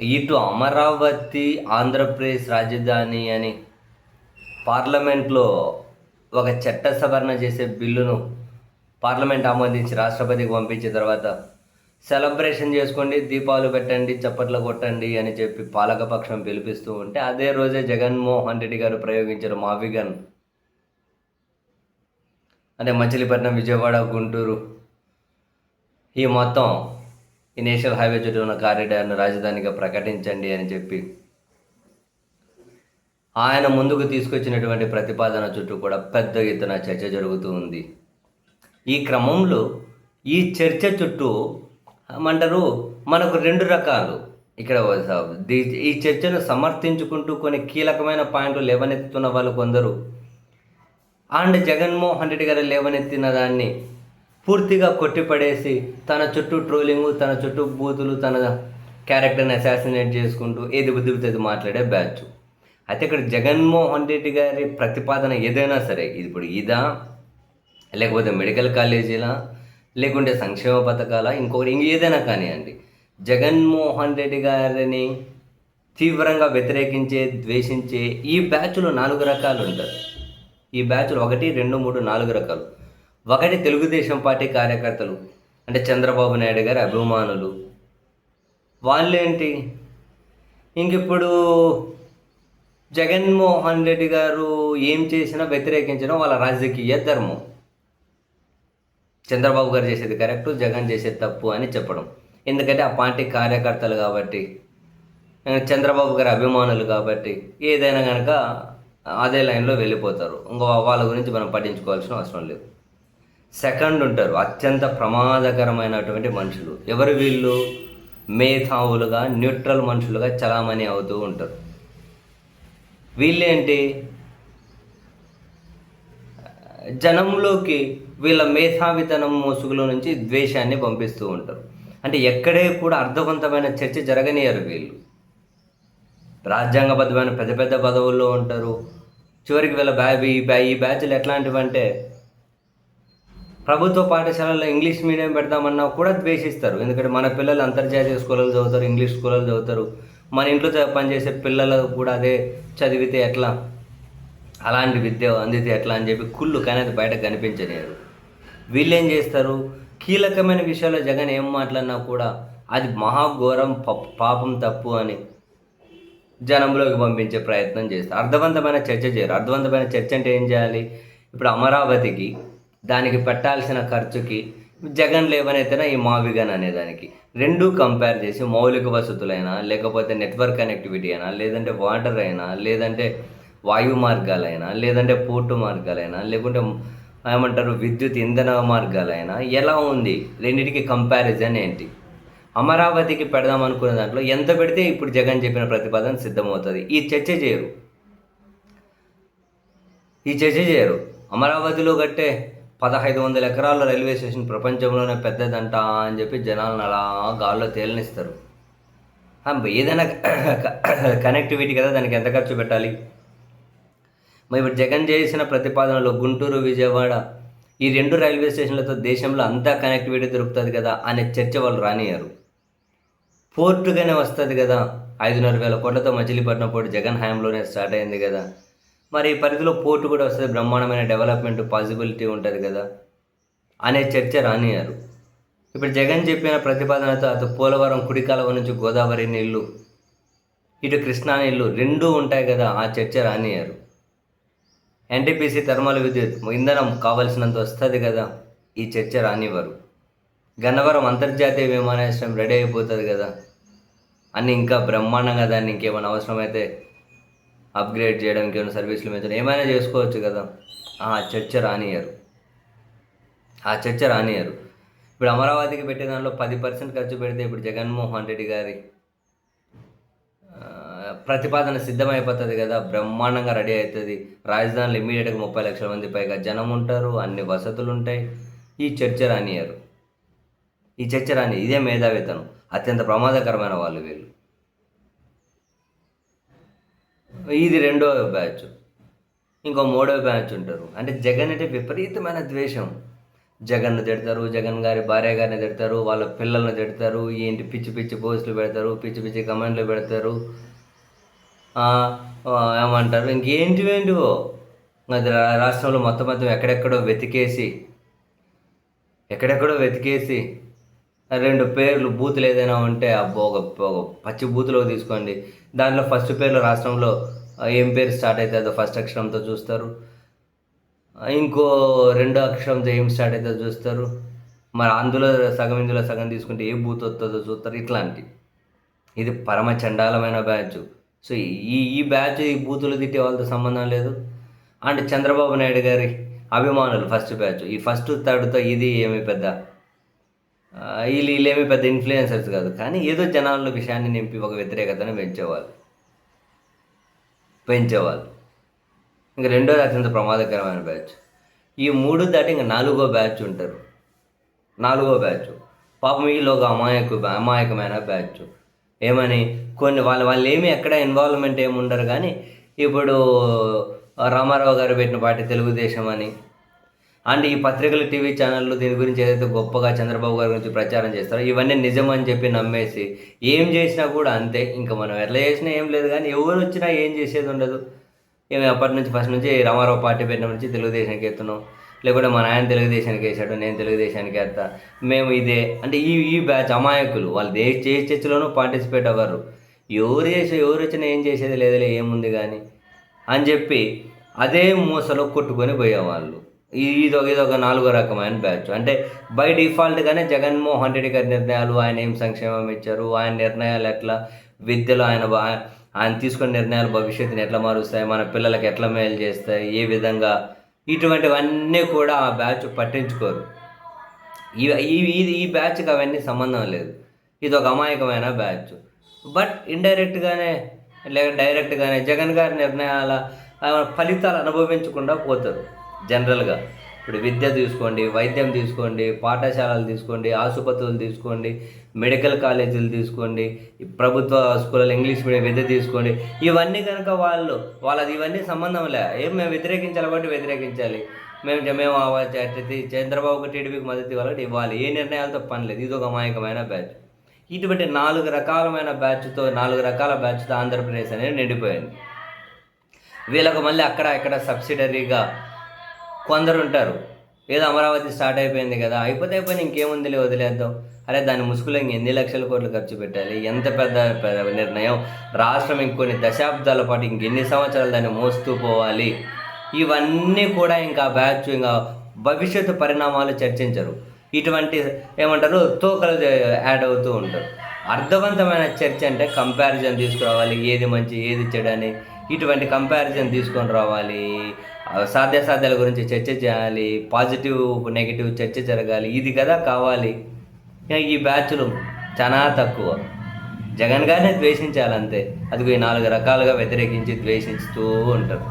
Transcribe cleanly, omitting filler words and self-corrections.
ఇటు అమరావతి ఆంధ్రప్రదేశ్ రాజధాని అని పార్లమెంట్లో ఒక చట్ట సవరణ చేసే బిల్లును పార్లమెంట్ ఆమోదించి రాష్ట్రపతికి పంపించిన తర్వాత సెలబ్రేషన్ చేసుకోండి, దీపాలు పెట్టండి, చప్పట్లు కొట్టండి అని చెప్పి పాలకపక్షం పిలిపిస్తూ ఉంటే అదే రోజే జగన్మోహన్ రెడ్డి గారు ప్రయోగించిన మాఫిగన్ అంటే మచిలీపట్నం, విజయవాడ, గుంటూరు ఈ మొత్తం ఈ నేషనల్ హైవే చుట్టూ ఉన్న కారిడార్ను రాజధానిగా ప్రకటించండి అని చెప్పి ఆయన ముందుకు తీసుకొచ్చినటువంటి ప్రతిపాదన చుట్టూ కూడా పెద్ద ఎత్తున చర్చ జరుగుతూ ఉంది. ఈ క్రమంలో ఈ చర్చ చుట్టూ ఏమంటారు, మనకు రెండు రకాలు ఇక్కడ ఈ చర్చను సమర్థించుకుంటూ కొన్ని కీలకమైన పాయింట్లు లేవనెత్తుతున్న వాళ్ళు కొందరు, అండ్ జగన్మోహన్ రెడ్డి గారు లేవనెత్తిన దాన్ని పూర్తిగా కొట్టిపడేసి తన చుట్టూ ట్రోలింగు, తన చుట్టూ బూతులు, తన క్యారెక్టర్ని అసాసినేట్ చేసుకుంటూ ఏది బుద్ధిబుద్ధి మాట్లాడే బ్యాచ్. అయితే ఇక్కడ జగన్మోహన్ రెడ్డి గారి ప్రతిపాదన ఏదైనా సరే, ఇప్పుడు ఇదా, లేకపోతే మెడికల్ కాలేజీలా, లేకుంటే సంక్షేమ పథకాల, ఇంకొకటి ఏదైనా కానివ్వండి, జగన్మోహన్ రెడ్డి గారిని తీవ్రంగా వ్యతిరేకించే, ద్వేషించే ఈ బ్యాచ్లు 4 రకాలు ఉంటారు. ఈ బ్యాచ్లు 1, 2, 3, 4 రకాలు. ఒకటి తెలుగుదేశం పార్టీ కార్యకర్తలు, అంటే చంద్రబాబు నాయుడు గారి అభిమానులు. వాళ్ళేంటి, ఇంకిప్పుడు జగన్మోహన్ రెడ్డి గారు ఏం చేసినా వ్యతిరేకించడం వాళ్ళ రాజకీయ ధర్మం. చంద్రబాబు గారు చేసేది కరెక్టు, జగన్ చేసేది తప్పు అని చెప్పడం. ఎందుకంటే ఆ పార్టీ కార్యకర్తలు కాబట్టి, చంద్రబాబు గారి అభిమానులు కాబట్టి ఏదైనా కనుక అదే లైన్లో వెళ్ళిపోతారు. ఇంకో వాళ్ళ గురించి మనం పట్టించుకోవాల్సిన అవసరం లేదు. సెకండ్ ఉంటారు అత్యంత ప్రమాదకరమైనటువంటి మనుషులు. ఎవరు వీళ్ళు? మేధావులుగా, న్యూట్రల్ మనుషులుగా చలామణి అవుతూ ఉంటారు. వీళ్ళేంటి, జనంలోకి వీళ్ళ మేధావితనం ముసుగులో నుంచి ద్వేషాన్ని పంపిస్తూ ఉంటారు. అంటే ఎక్కడే కూడా అర్థవంతమైన చర్చ జరగనియరు వీళ్ళు. రాజ్యాంగబద్ధమైన పెద్ద పెద్ద పదవుల్లో ఉంటారు. చివరికి వీళ్ళ ఈ బ్యాచ్లు ఎట్లాంటివంటే, ప్రభుత్వ పాఠశాలల్లో ఇంగ్లీష్ మీడియం పెడదామన్నా కూడా ద్వేషిస్తారు. ఎందుకంటే మన పిల్లలు అంతర్జాతీయ స్కూళ్ళలో చదువుతారు, ఇంగ్లీష్ స్కూళ్ళలో చదువుతారు. మన ఇంట్లో పనిచేసే పిల్లలకు కూడా అదే చదివితే ఎట్లా, అలాంటి విద్య అందితే ఎట్లా అని చెప్పి కుళ్ళు, కానీ అది బయటకు కనిపించలేరు. వీళ్ళు ఏం చేస్తారు, కీలకమైన విషయాల్లో జగన్ ఏం మాట్లాడినా కూడా అది మహాఘోరం, పాపం, తప్పు అని జనంలోకి పంపించే ప్రయత్నం చేస్తారు. అర్థవంతమైన చర్చ చేయరు. అర్థవంతమైన చర్చ అంటే ఏం చేయాలి, ఇప్పుడు అమరావతికి దానికి పెట్టాల్సిన ఖర్చుకి జగన్ లేవనైతేనా ఈ మావిగన్ అనేదానికి రెండూ కంపేర్ చేసి మౌలిక వసతులైనా, లేకపోతే నెట్వర్క్ కనెక్టివిటీ అయినా, లేదంటే వాటర్ అయినా, లేదంటే వాయు మార్గాలైనా, లేదంటే పోర్టు మార్గాలైనా, లేకుంటే ఏమంటారు విద్యుత్ ఇంధన మార్గాలైనా ఎలా ఉంది, రెండింటికి కంపారిజన్ ఏంటి, అమరావతికి పెడదాం అనుకునే దాంట్లో ఎంత పెడితే ఇప్పుడు జగన్ చెప్పిన ప్రతిపాదన సిద్ధమవుతుంది. ఈ చర్చ చేయరు. అమరావతిలో కట్టే 1500 ఎకరాల రైల్వే స్టేషన్ ప్రపంచంలోనే పెద్దదంట అని చెప్పి జనాలను అలా గాల్లో తేలనిస్తారు. ఏదైనా కనెక్టివిటీ కదా, దానికి ఎంత ఖర్చు పెట్టాలి? మరి ఇప్పుడు జగన్ చేసిన ప్రతిపాదనలో గుంటూరు, విజయవాడ ఈ 2 రైల్వే స్టేషన్లతో దేశంలో అంతా కనెక్టివిటీ దొరుకుతుంది కదా అనే చర్చ వాళ్ళు రానియరు. పోర్టుగానే వస్తుంది కదా, 5,500 కోట్లతో మచిలీపట్నం పోర్టు జగన్ హయాంలోనే స్టార్ట్ అయింది కదా, మరి ఈ పరిధిలో పోర్టు కూడా వస్తుంది, బ్రహ్మాండమైన డెవలప్మెంట్ పాసిబిలిటీ ఉంటుంది కదా అనే చర్చ రానియారు. ఇప్పుడు జగన్ చెప్పిన ప్రతిపాదనతో అటు పోలవరం కుడి కాలువ నుంచి గోదావరి నీళ్ళు, ఇటు కృష్ణా నీళ్ళు రెండూ ఉంటాయి కదా, ఆ చర్చ రానియారు. ఎన్టీపీసీ థర్మల్ విద్యుత్ ఇంధనం కావాల్సినంత వస్తుంది కదా, ఈ చర్చ రానివ్వరు. గన్నవరం అంతర్జాతీయ విమానాశ్రయం రెడీ అయిపోతుంది కదా అని ఇంకా బ్రహ్మాండంగా దాన్ని ఇంకేమైనా అవసరమైతే అప్గ్రేడ్ చేయడం, ఇంకేమైనా సర్వీసులు మీద ఏమైనా చేసుకోవచ్చు కదా, ఆ చర్చ రానియరు. ఇప్పుడు అమరావతికి పెట్టే దాంట్లో 10% ఖర్చు పెడితే ఇప్పుడు జగన్మోహన్ రెడ్డి గారి ప్రతిపాదన సిద్ధమైపోతుంది కదా, బ్రహ్మాండంగా రెడీ అవుతుంది. రాజధానిలో ఇమ్మీడియట్గా 30 లక్షల మంది పైగా జనం ఉంటారు, అన్ని వసతులు ఉంటాయి. ఈ చర్చ రానియరు. ఇదే మేధావితనం. అత్యంత ప్రమాదకరమైన వాళ్ళు వీళ్ళు. ఇది రెండో బ్యాచ్. ఇంకో మూడో బ్యాచ్ ఉంటారు, అంటే జగన్ అంటే విపరీతమైన ద్వేషం. జగన్ను తిడతారు, జగన్ గారి భార్య గారిని తిడతారు, వాళ్ళ పిల్లల్ని తిడతారు, ఏంటి పిచ్చి పిచ్చి పోస్టులు పెడతారు, పిచ్చి పిచ్చి కమెంట్లు పెడతారు. ఏమంటారు ఇంకేంటివేంటివో అది రాష్ట్రంలో మొత్తం ఎక్కడెక్కడో వెతికేసి 2 పేర్లు బూతులు ఏదైనా ఉంటే అబ్బో ఒక పచ్చి బూతులో తీసుకోండి. దాంట్లో ఫస్ట్ పేర్లు రాష్ట్రంలో ఏం పేరు స్టార్ట్ అవుతుందో ఫస్ట్ అక్షరంతో చూస్తారు. ఇంకో 2 అక్షరంతో ఏం స్టార్ట్ అవుతుందో చూస్తారు. మరి ఇందులో సగం తీసుకుంటే ఏ బూత్ వస్తుందో చూస్తారు. ఇట్లాంటి ఇది పరమ చండాలమైన బ్యాచ్. సో ఈ బ్యాచ్ ఈ బూతులు తిట్టే వాళ్ళతో సంబంధం లేదు. అండ్ చంద్రబాబు నాయుడు గారి అభిమానులు ఫస్ట్ బ్యాచ్. ఈ ఫస్ట్ థర్డ్తో ఇది ఏమి పెద్ద వీళ్ళేమి పెద్ద ఇన్ఫ్లుయెన్సర్స్ కాదు, కానీ ఏదో జనాల్లో విషయాన్ని నింపి ఒక వ్యతిరేకతను పెంచేవాళ్ళు. ఇంకా రెండోది అత్యంత ప్రమాదకరమైన బ్యాచ్. ఈ 3 దాటి ఇంకా 4వ బ్యాచ్ ఉంటారు. 4వ బ్యాచ్ పాపం వీళ్ళు ఒక అమాయకమైన బ్యాచ్. ఏమని కొన్ని వాళ్ళు ఏమి ఎక్కడ ఇన్వాల్వ్మెంట్ ఏమి ఉండరు, కానీ ఇప్పుడు రామారావు గారు పెట్టిన పార్టీ తెలుగుదేశం అని, అండ్ ఈ పత్రికలు టీవీ ఛానళ్ళు దీని గురించి ఏదైతే గొప్పగా చంద్రబాబు గారి గురించి ప్రచారం చేస్తారో ఇవన్నీ నిజం అని చెప్పి నమ్మేసి ఏం చేసినా కూడా అంతే. ఇంకా మనం ఎట్లా చేసినా ఏం లేదు, కానీ ఎవరు వచ్చినా ఏం చేసేది ఉండదు. ఏమి ఫస్ట్ నుంచి రామారావు పార్టీ పెట్టిన నుంచి తెలుగుదేశానికి ఎత్తున్నాం, లేకుంటే మా నాయన తెలుగుదేశానికి వేసాడు, నేను తెలుగుదేశానికి వేస్తా, మేము ఇదే అంటే ఈ బ్యాచ్ అమాయకులు. వాళ్ళు చర్చలోనూ పార్టిసిపేట్ అవ్వరు. ఎవరు వచ్చినా ఏం చేసేది లేదులే, ఏముంది కానీ అని చెప్పి అదే మూసలో కొట్టుకొని పోయేవాళ్ళు. ఇదొక 4వ రకమైన బ్యాచ్. అంటే బై డిఫాల్ట్గానే జగన్మోహన్ రెడ్డి గారి నిర్ణయాలు, ఆయన ఏం సంక్షేమం ఇచ్చారు, ఆయన నిర్ణయాలు ఎట్లా విద్యలో ఆయన తీసుకున్న నిర్ణయాలు భవిష్యత్తుని ఎట్లా మారుస్తాయి, మన పిల్లలకి ఎట్లా మేలు చేస్తాయి, ఏ విధంగా, ఇటువంటివన్నీ కూడా ఆ బ్యాచ్ పట్టించుకోరు. ఈ బ్యాచ్కి అవన్నీ సంబంధం లేదు. ఇది ఒక అమాయకమైన బ్యాచ్. బట్ ఇండైరెక్ట్గానే లేక డైరెక్ట్గానే జగన్ గారి నిర్ణయాల ఫలితాలు అనుభవించకుండా పోతారు జనరల్గా. ఇప్పుడు విద్య తీసుకోండి, వైద్యం తీసుకోండి, పాఠశాలలు తీసుకోండి, ఆసుపత్రులు తీసుకోండి, మెడికల్ కాలేజీలు తీసుకోండి, ప్రభుత్వ స్కూళ్ళలో ఇంగ్లీష్ మీడియం విద్య తీసుకోండి. ఇవన్నీ కనుక వాళ్ళది ఇవన్నీ సంబంధం లే. మేము వ్యతిరేకించాలి కాబట్టి వ్యతిరేకించాలి, మేము చంద్రబాబుకి టీడీపీకి మద్దతు ఇవ్వాలి, ఇవ్వాలి. ఏ నిర్ణయాలతో పని లేదు. ఇది ఒక అమాయకమైన బ్యాచ్. ఇటువంటి 4 రకాల బ్యాచ్తో ఆంధ్రప్రదేశ్ అనేది నిండిపోయింది. వీళ్ళకు మళ్ళీ అక్కడ సబ్సిడరీగా కొందరు ఉంటారు. ఏదో అమరావతి స్టార్ట్ అయిపోయింది కదా, అయిపోతే ఇంకేముందిలే వదిలేద్దాం, అరే దాని ముసుగులో ఎన్ని లక్షల కోట్లు ఖర్చు పెట్టాలి, ఎంత పెద్ద నిర్ణయం, రాష్ట్రం ఇంకొన్ని దశాబ్దాల పాటు ఇంకెన్ని సంవత్సరాలు దాన్ని మోస్తూ పోవాలి, ఇవన్నీ కూడా ఇంకా బ్యాచ్ ఇంకా భవిష్యత్తు పరిణామాలు చర్చించరు. ఇటువంటి ఏమంటారు తోకలు యాడ్ అవుతూ ఉంటారు. అర్థవంతమైన చర్చ అంటే కంపారిజన్ తీసుకురావాలి, ఏది మంచి ఏది చెడని ఇటువంటి కంపారిజన్ తీసుకొని రావాలి. సాధ్యాసాధ్యాల గురించి చర్చ చేయాలి, పాజిటివ్ నెగిటివ్ చర్చ జరగాలి. ఇది కదా కావాలి. ఈ బ్యాచ్లు చాలా తక్కువ. జగన్ గారిని ద్వేషించాలంతే. అదిగో ఈ 4 రకాలుగా వ్యతిరేకించి ద్వేషిస్తూ ఉంటారు.